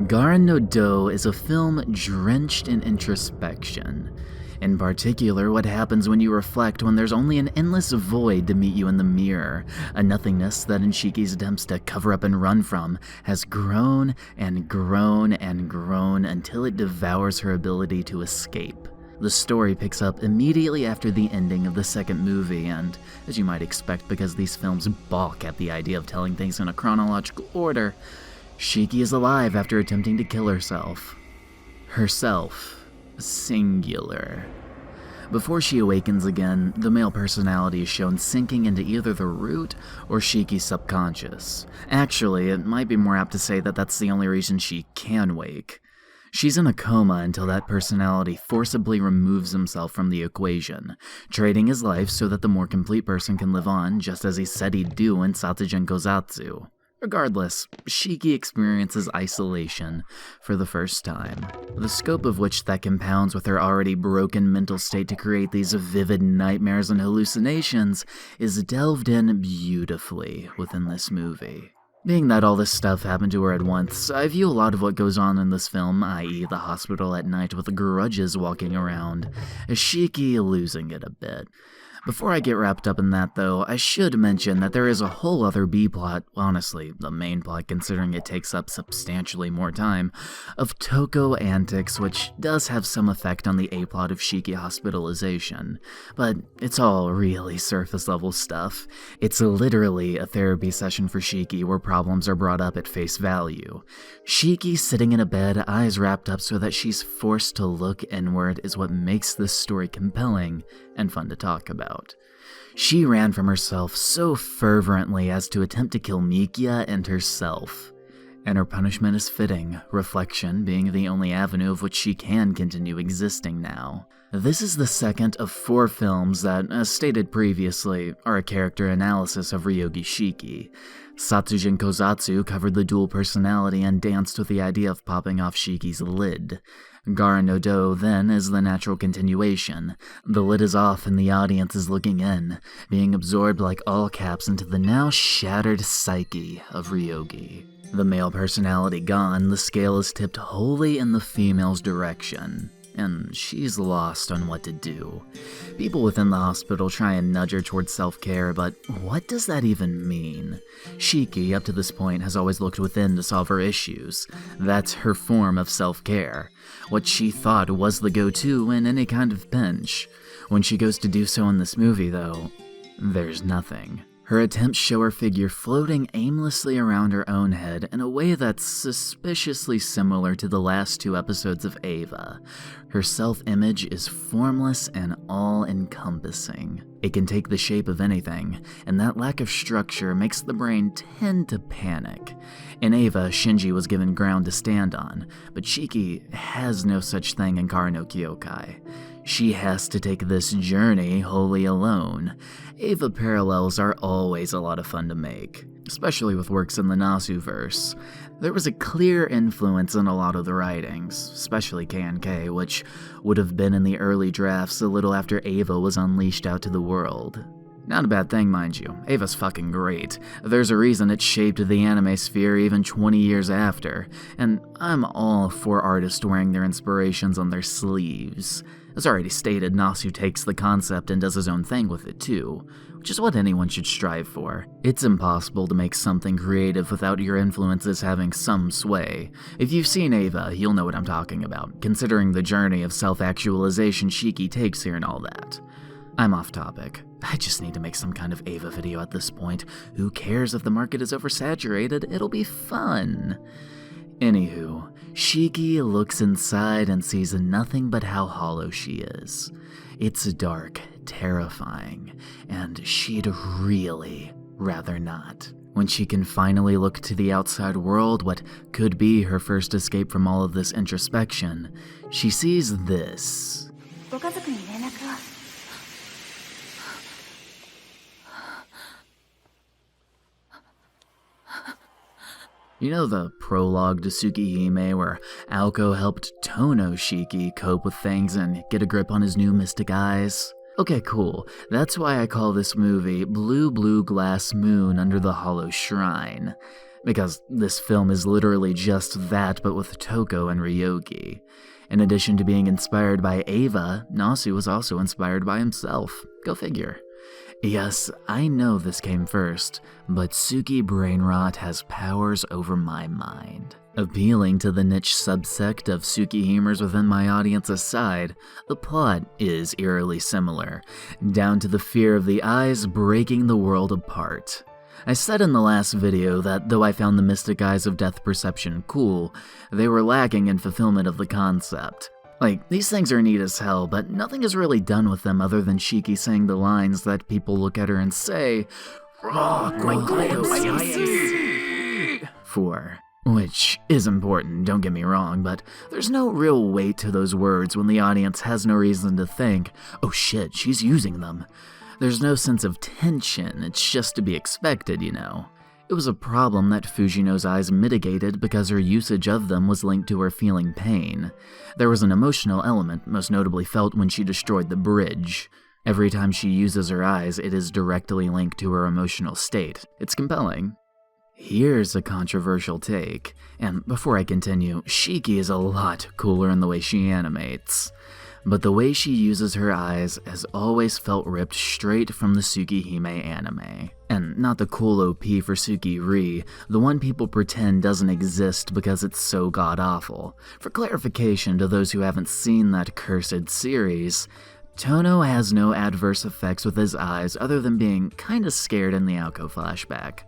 Garen no Do is a film drenched in introspection. In particular, what happens when you reflect when there's only an endless void to meet you in the mirror, a nothingness that in Shiki's attempts to cover up and run from has grown and grown and grown until it devours her ability to escape. The story picks up immediately after the ending of the second movie, and, as you might expect because these films balk at the idea of telling things in a chronological order, Shiki is alive after attempting to kill herself. Herself. Singular. Before she awakens again, the male personality is shown sinking into either the root or Shiki's subconscious. Actually, it might be more apt to say that that's the only reason she can wake. She's in a coma until that personality forcibly removes himself from the equation, trading his life so that the more complete person can live on, just as he said he'd do in Satsujin Kozatsu. Regardless, Shiki experiences isolation for the first time, the scope of which that compounds with her already broken mental state to create these vivid nightmares and hallucinations is delved in beautifully within this movie. Being that all this stuff happened to her at once, I view a lot of what goes on in this film, i.e. the hospital at night with grudges walking around, as Shiki losing it a bit. Before I get wrapped up in that though, I should mention that there is a whole other B-plot, honestly, the main plot considering it takes up substantially more time, of Toko antics which does have some effect on the A-plot of Shiki hospitalization. But it's all really surface level stuff. It's literally a therapy session for Shiki where problems are brought up at face value. Shiki sitting in a bed, eyes wrapped up so that she's forced to look inward is what makes this story compelling and fun to talk about. She ran from herself so fervently as to attempt to kill Mikia and herself. And her punishment is fitting, reflection being the only avenue of which she can continue existing now. This is the second of 4 films that, as stated previously, are a character analysis of Ryougi Shiki. Satsujin Kozatsu covered the dual personality and danced with the idea of popping off Shiki's lid. Garen no Do, then, is the natural continuation. The lid is off and the audience is looking in, being absorbed like all caps into the now shattered psyche of Ryougi. The male personality gone, the scale is tipped wholly in the female's direction, and she's lost on what to do. People within the hospital try and nudge her towards self-care, but what does that even mean? Shiki, up to this point, has always looked within to solve her issues. That's her form of self-care. What she thought was the go-to in any kind of pinch. When she goes to do so in this movie, though, there's nothing. Her attempts show her figure floating aimlessly around her own head in a way that's suspiciously similar to the last 2 episodes of Eva. Her self-image is formless and all-encompassing. It can take the shape of anything, and that lack of structure makes the brain tend to panic. In Eva, Shinji was given ground to stand on, but Shiki has no such thing in Uhhh No Kyoukai. She has to take this journey wholly alone. Eva parallels are always a lot of fun to make, especially with works in the Nasu verse. There was a clear influence in a lot of the writings, especially K&K, which would have been in the early drafts a little after Eva was unleashed out to the world. Not a bad thing, mind you. Ava's fucking great. There's a reason it shaped the anime sphere even 20 years after, and I'm all for artists wearing their inspirations on their sleeves. As already stated, Nasu takes the concept and does his own thing with it too, which is what anyone should strive for. It's impossible to make something creative without your influences having some sway. If you've seen Eva, you'll know what I'm talking about, considering the journey of self-actualization Shiki takes here and all that. I'm off topic. I just need to make some kind of Eva video at this point. Who cares if the market is oversaturated? It'll be fun. Anywho, Shiki looks inside and sees nothing but how hollow she is. It's dark, terrifying, and she'd really rather not. When she can finally look to the outside world, what could be her first escape from all of this introspection, she sees this. You know the prologue to Tsukihime where Aoko helped Tono Shiki cope with things and get a grip on his new mystic eyes? Okay, cool. That's why I call this movie Blue Blue Glass Moon Under the Hollow Shrine. because this film is literally just that but with Toko and Ryougi. In addition to being inspired by Eva, Nasu was also inspired by himself. Go figure. Yes, I know this came first, but Tsuki brain rot has powers over my mind. Appealing to the niche subsect of Tsuki humors within my audience aside, the plot is eerily similar, down to the fear of the eyes breaking the world apart. I said in the last video that though I found the mystic eyes of death perception cool, they were lacking in fulfillment of the concept. Like, these things are neat as hell, but nothing is really done with them other than Shiki saying the lines that people look at her and say, for. Which is important, don't get me wrong, but there's no real weight to those words when the audience has no reason to think, oh shit, she's using them. There's no sense of tension, it's just to be expected, you know. It was a problem that Fujino's eyes mitigated because her usage of them was linked to her feeling pain. There was an emotional element, most notably felt when she destroyed the bridge. Every time she uses her eyes, it is directly linked to her emotional state. It's compelling. Here's a controversial take, and before I continue, Shiki is a lot cooler in the way she animates. But the way she uses her eyes has always felt ripped straight from the Tsukihime anime. And not the cool OP for Tsukiri, the one people pretend doesn't exist because it's so god-awful. For clarification to those who haven't seen that cursed series, Tono has no adverse effects with his eyes other than being kinda scared in the Aoko flashback,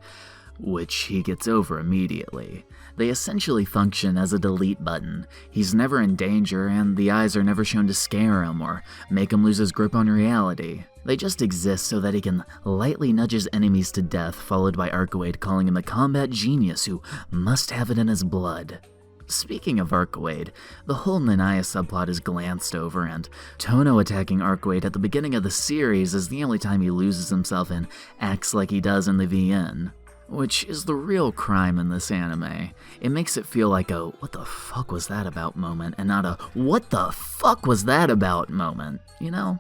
which he gets over immediately. They essentially function as a delete button. He's never in danger, and the eyes are never shown to scare him or make him lose his grip on reality. They just exist so that he can lightly nudge his enemies to death, followed by Arcoade calling him a combat genius who must have it in his blood. Speaking of Arcoade, the whole Nanaya subplot is glanced over, and Tono attacking Arcoade at the beginning of the series is the only time he loses himself and acts like he does in the VN. Which is the real crime in this anime. It makes it feel like a what the fuck was that about moment and not a what the fuck was that about moment, you know?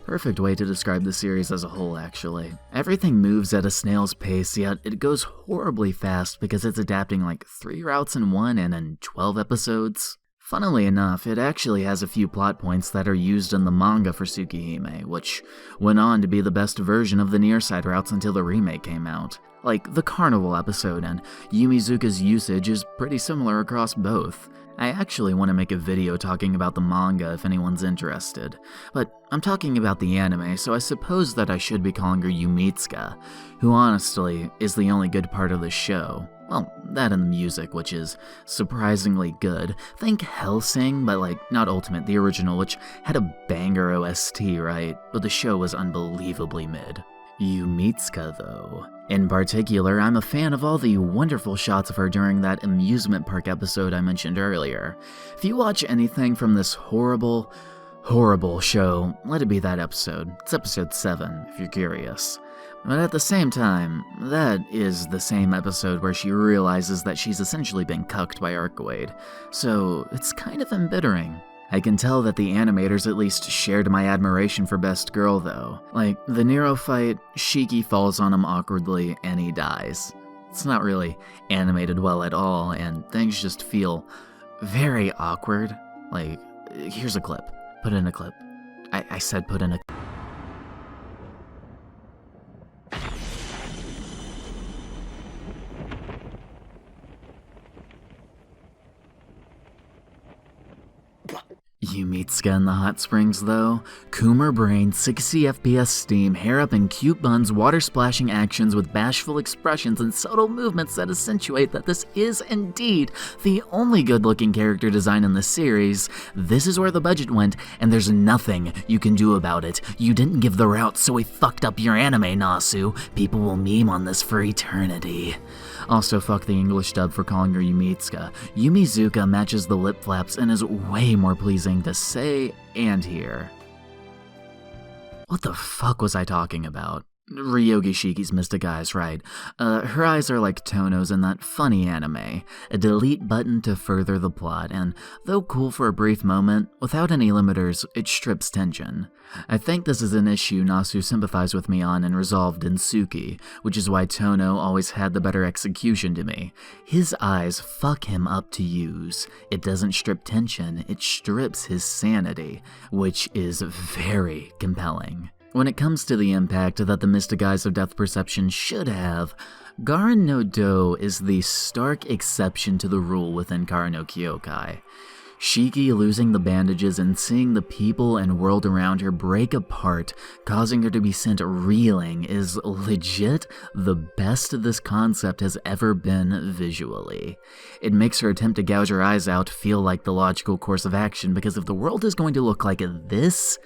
Perfect way to describe the series as a whole, actually. Everything moves at a snail's pace, yet it goes horribly fast because it's adapting like 3 routes in one and in 12 episodes. Funnily enough, it actually has a few plot points that are used in the manga for Tsukihime, which went on to be the best version of the near side routes until the remake came out. Like the carnival episode, and Yumizuka's usage is pretty similar across both. I actually want to make a video talking about the manga if anyone's interested, but I'm talking about the anime, so I suppose that I should be calling her Yumitsuka, who honestly is the only good part of the show. Well, that and the music, which is surprisingly good. Think Hellsing, but like, not Ultimate, the original, which had a banger OST, right? But the show was unbelievably mid. Yumitsuka, though. In particular, I'm a fan of all the wonderful shots of her during that amusement park episode I mentioned earlier. If you watch anything from this horrible show, let it be that episode. It's episode 7, if you're curious. But at the same time, that is the same episode where she realizes that she's essentially been cucked by Arcoade, so it's kind of embittering. I can tell that the animators at least shared my admiration for Best Girl though. Like, the Nero fight, Shiki falls on him awkwardly and he dies. It's not really animated well at all, and things just feel very awkward. Like, here's a clip. Put in a clip. I said put in a Yumitsuka in the hot springs though. Coomer brain, 60 FPS steam, hair up in cute buns, water splashing actions with bashful expressions and subtle movements that accentuate that this is indeed the only good looking character design in the series. This is where the budget went, and there's nothing you can do about it. You didn't give the route, so we fucked up your anime, Nasu. People will meme on this for eternity. Also, fuck the English dub for calling her Yumitsuka. Yumizuka matches the lip flaps and is way more pleasing to say and hear. What the fuck was I talking about? Ryougi Shiki's mystic eyes, right. Her eyes are like Tono's in that funny anime, a delete button to further the plot, and though cool for a brief moment, without any limiters, it strips tension. I think this is an issue Nasu sympathized with me on and resolved in Tsuki, which is why Tono always had the better execution to me. His eyes fuck him up to use. It doesn't strip tension, it strips his sanity, which is very compelling. When it comes to the impact that the mystic eyes of depth perception should have, Garen no Do is the stark exception to the rule within Kara no Kyoukai. Shiki losing the bandages and seeing the people and world around her break apart, causing her to be sent reeling, is legit the best this concept has ever been visually. It makes her attempt to gouge her eyes out feel like the logical course of action, because if the world is going to look like this,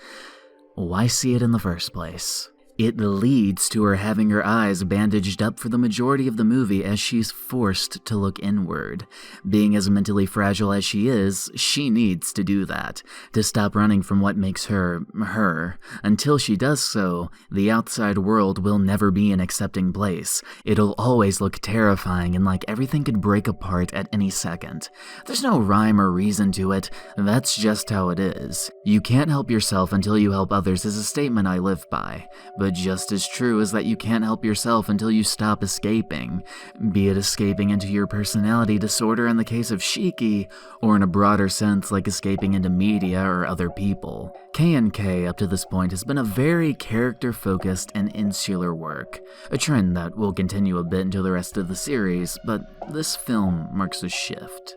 why see it in the first place? It leads to her having her eyes bandaged up for the majority of the movie as she's forced to look inward. Being as mentally fragile as she is, she needs to do that, to stop running from what makes her, her. Until she does so, the outside world will never be an accepting place. It'll always look terrifying and like everything could break apart at any second. There's no rhyme or reason to it, that's just how it is. You can't help yourself until you help others is a statement I live by, but just as true is that you can't help yourself until you stop escaping, be it escaping into your personality disorder in the case of Shiki, or in a broader sense like escaping into media or other people. K&K up to this point has been a very character-focused and insular work, a trend that will continue a bit until the rest of the series, but this film marks a shift.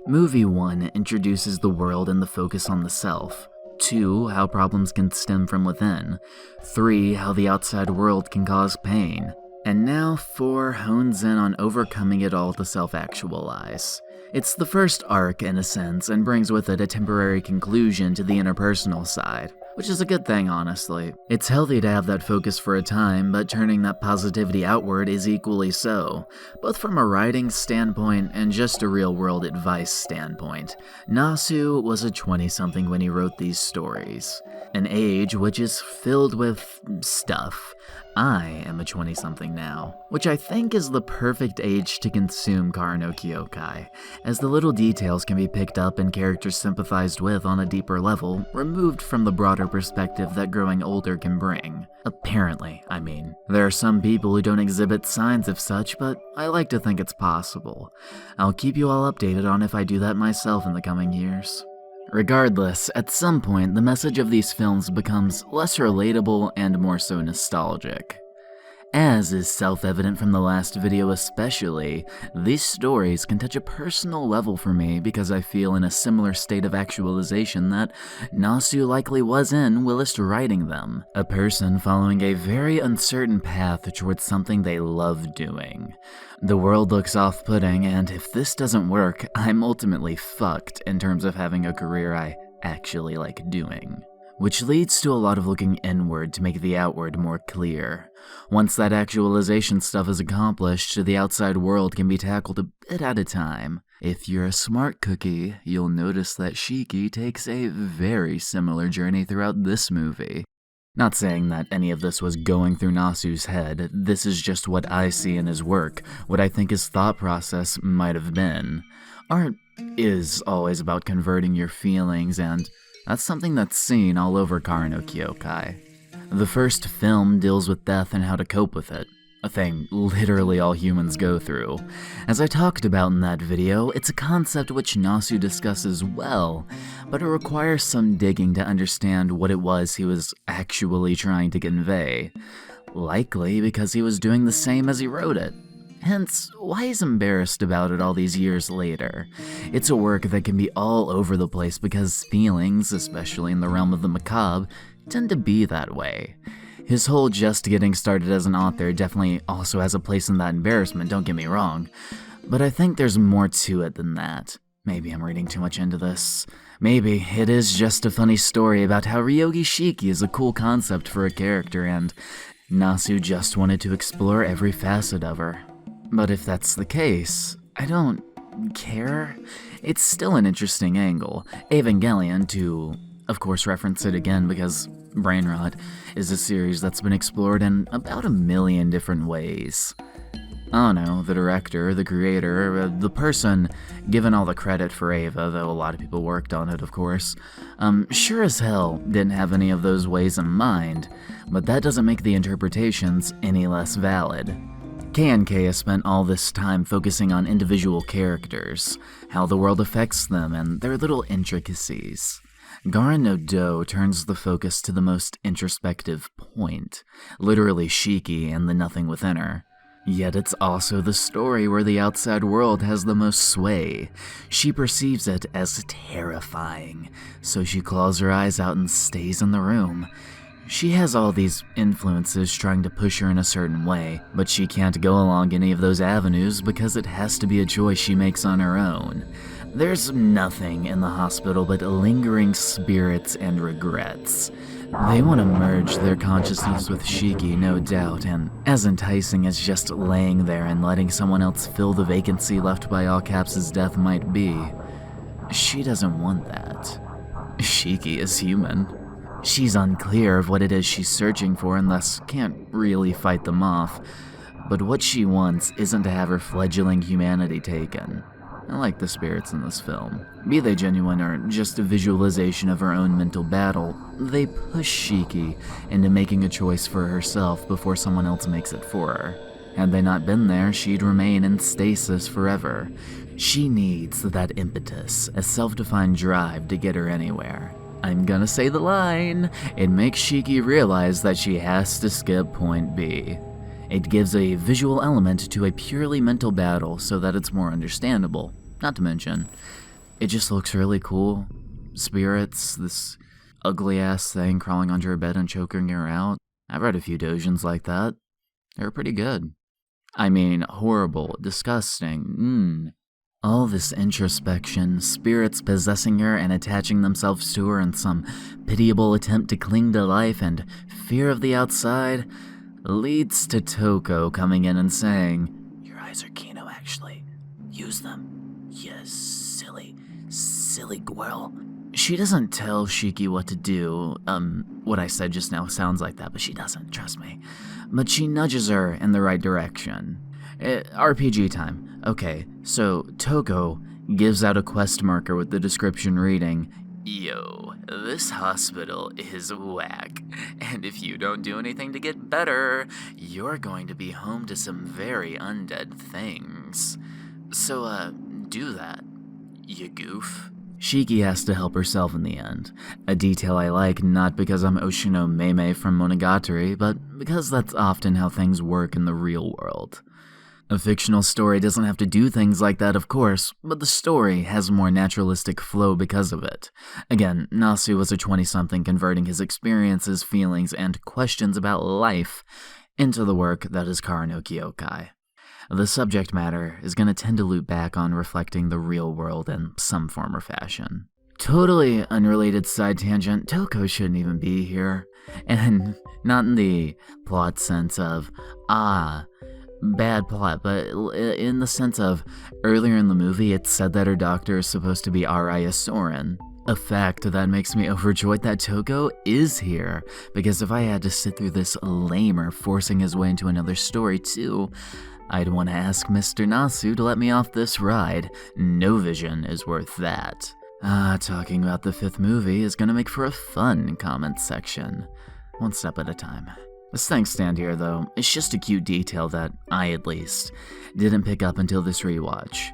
Movie 1 introduces the world and the focus on the self. 2, how problems can stem from within. 3, how the outside world can cause pain. And now 4 hones in on overcoming it all to self-actualize. It's the first arc in a sense and brings with it a temporary conclusion to the interpersonal side, which is a good thing, honestly. It's healthy to have that focus for a time, but turning that positivity outward is equally so, both from a writing standpoint and just a real-world advice standpoint. Nasu was a 20-something when he wrote these stories, an age which is filled with stuff. I am a 20-something now, which I think is the perfect age to consume Kara no Kyoukai, as the little details can be picked up and characters sympathized with on a deeper level, removed from the broader perspective that growing older can bring. Apparently, I mean. There are some people who don't exhibit signs of such, but I like to think it's possible. I'll keep you all updated on if I do that myself in the coming years. Regardless, at some point, the message of these films becomes less relatable and more so nostalgic. As is self-evident from the last video especially, these stories can touch a personal level for me because I feel in a similar state of actualization that Nasu likely was in whilst writing them, a person following a very uncertain path towards something they love doing. The world looks off-putting, and if this doesn't work, I'm ultimately fucked in terms of having a career I actually like doing. Which leads to a lot of looking inward to make the outward more clear. Once that actualization stuff is accomplished, the outside world can be tackled a bit at a time. If you're a smart cookie, you'll notice that Shiki takes a very similar journey throughout this movie. Not saying that any of this was going through Nasu's head, this is just what I see in his work, what I think his thought process might have been. Art is always about converting your feelings, and that's something that's seen all over Kara no Kyoukai. The first film deals with death and how to cope with it, a thing literally all humans go through. As I talked about in that video, it's a concept which Nasu discusses well, but it requires some digging to understand what it was he was actually trying to convey. Likely because he was doing the same as he wrote it. Hence, why he's embarrassed about it all these years later. It's a work that can be all over the place because feelings, especially in the realm of the macabre, tend to be that way. His whole just getting started as an author definitely also has a place in that embarrassment, don't get me wrong. But I think there's more to it than that. Maybe I'm reading too much into this. Maybe it is just a funny story about how Ryougi Shiki is a cool concept for a character and Nasu just wanted to explore every facet of her. But if that's the case, I don't care. It's still an interesting angle. Evangelion, to, of course, reference it again because Brain rot is a series that's been explored in about 1,000,000 different ways. I don't know, the director, the creator, the person given all the credit for Ava, though a lot of people worked on it, of course, sure as hell didn't have any of those ways in mind, but that doesn't make the interpretations any less valid. K&K has spent all this time focusing on individual characters, how the world affects them, and their little intricacies. Garen no Do turns the focus to the most introspective point, literally Shiki and the nothing within her. Yet it's also the story where the outside world has the most sway. She perceives it as terrifying, so she claws her eyes out and stays in the room. She has all these influences trying to push her in a certain way, but she can't go along any of those avenues because it has to be a choice she makes on her own. There's nothing in the hospital but lingering spirits and regrets. They want to merge their consciousness with Shiki, no doubt, and as enticing as just laying there and letting someone else fill the vacancy left by All Caps' death might be, she doesn't want that. Shiki is human. She's unclear of what it is she's searching for and thus can't really fight them off, but what she wants isn't to have her fledgling humanity taken. I like the spirits in this film. Be they genuine or just a visualization of her own mental battle, they push Shiki into making a choice for herself before someone else makes it for her. Had they not been there, she'd remain in stasis forever. She needs that impetus, a self-defined drive to get her anywhere. I'm gonna say the line. It makes Shiki realize that she has to skip point B. It gives a visual element to a purely mental battle so that it's more understandable. Not to mention, it just looks really cool. Spirits, this ugly-ass thing crawling under her bed and choking her out. I've read a few doujins like that. They were pretty good. I mean, horrible, disgusting, All this introspection, spirits possessing her and attaching themselves to her in some pitiable attempt to cling to life, and fear of the outside leads to Toko coming in and saying, "Your eyes are Kino, actually. Use them. Yes, silly girl." She doesn't tell Shiki what to do. What I said just now sounds like that, but she doesn't, trust me. But she nudges her in the right direction. RPG time. Okay, so Toko gives out a quest marker with the description reading, "Yo, this hospital is whack, and if you don't do anything to get better, you're going to be home to some very undead things. So, do that, you goof." Shiki has to help herself in the end, a detail I like not because I'm Oshino Meme from Monogatari, but because that's often how things work in the real world. A fictional story doesn't have to do things like that, of course, but the story has a more naturalistic flow because of it. Again, Nasu was a 20-something converting his experiences, feelings, and questions about life into the work that is Uhhh No Kyoukai. The subject matter is going to tend to loop back on reflecting the real world in some form or fashion. Totally unrelated side tangent, Toko shouldn't even be here. And not in the plot sense of, bad plot, but in the sense of, earlier in the movie it said that her doctor is supposed to be Araya Soren. A fact that makes me overjoyed that Toko is here, because if I had to sit through this lamer forcing his way into another story too, I'd want to ask Mr. Nasu to let me off this ride. No vision is worth that. Talking about the fifth movie is gonna make for a fun comment section. One step at a time. This thing stand here though, it's just a cute detail that I, at least, didn't pick up until this rewatch.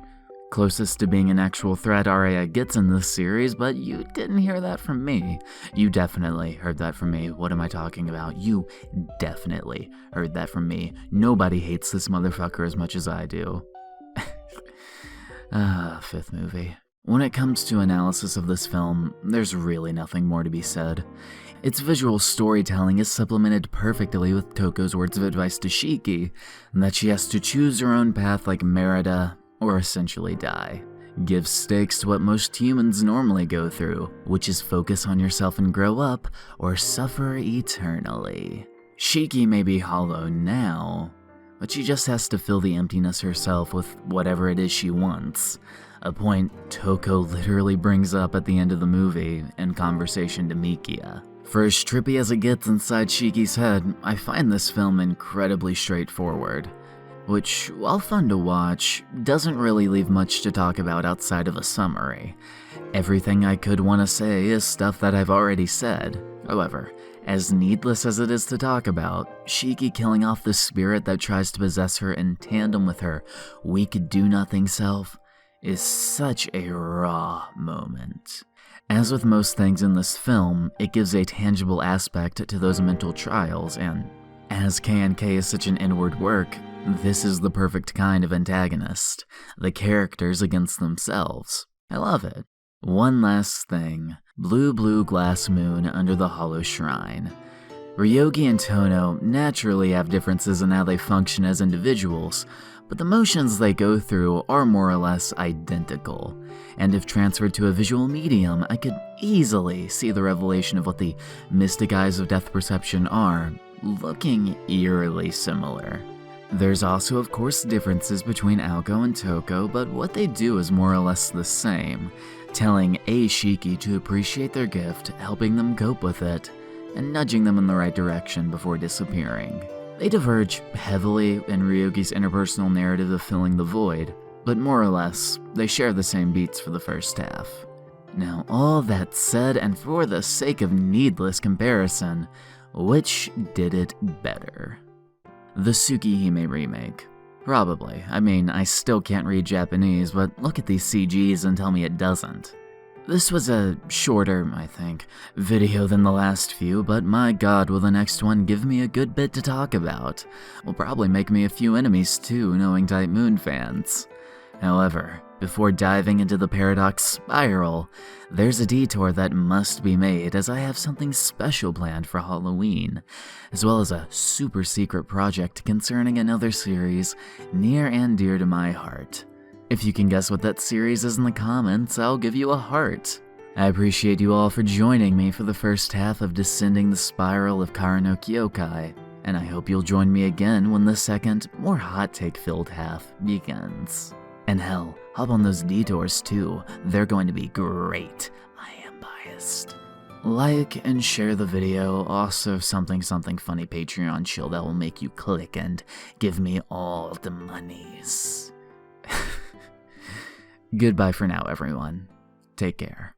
Closest to being an actual threat Araya gets in this series, but you didn't hear that from me. You definitely heard that from me. What am I talking about? You definitely heard that from me. Nobody hates this motherfucker as much as I do. Fifth movie. When it comes to analysis of this film, there's really nothing more to be said. Its visual storytelling is supplemented perfectly with Toko's words of advice to Shiki, that she has to choose her own path like Merida, or essentially die. Gives stakes to what most humans normally go through, which is focus on yourself and grow up, or suffer eternally. Shiki may be hollow now, but she just has to fill the emptiness herself with whatever it is she wants. A point Toko literally brings up at the end of the movie in conversation to Mikia. For as trippy as it gets inside Shiki's head, I find this film incredibly straightforward, which, while fun to watch, doesn't really leave much to talk about outside of a summary. Everything I could want to say is stuff that I've already said. However, as needless as it is to talk about, Shiki killing off the spirit that tries to possess her in tandem with her weak do-nothing self is such a raw moment. As with most things in this film, it gives a tangible aspect to those mental trials, and as K&K is such an inward work, this is the perfect kind of antagonist, the characters against themselves. I love it. One last thing, blue glass moon under the hollow shrine. Ryougi and Tono naturally have differences in how they function as individuals, but the motions they go through are more or less identical, and if transferred to a visual medium, I could easily see the revelation of what the mystic eyes of depth perception are, looking eerily similar. There's also of course differences between Aoko and Toko, but what they do is more or less the same, telling a Shiki to appreciate their gift, helping them cope with it, and nudging them in the right direction before disappearing. They diverge heavily in Ryugi's interpersonal narrative of filling the void, but more or less, they share the same beats for the first half. Now, all that said, and for the sake of needless comparison, which did it better? The Tsukihime remake. Probably. I mean, I still can't read Japanese, but look at these CGs and tell me it doesn't. This was a shorter, I think, video than the last few, but my god, will the next one give me a good bit to talk about. Will probably make me a few enemies too, knowing Type Moon fans. However, before diving into the Paradox Spiral, there's a detour that must be made as I have something special planned for Halloween, as well as a super secret project concerning another series near and dear to my heart. If you can guess what that series is in the comments, I'll give you a heart. I appreciate you all for joining me for the first half of Descending the Spiral of Uhhh No Kyoukai, and I hope you'll join me again when the second, more hot take-filled half begins. And hell, hop on those detours too, they're going to be great. I am biased. Like and share the video, also something funny Patreon chill that will make you click and give me all the monies. Goodbye for now, everyone. Take care.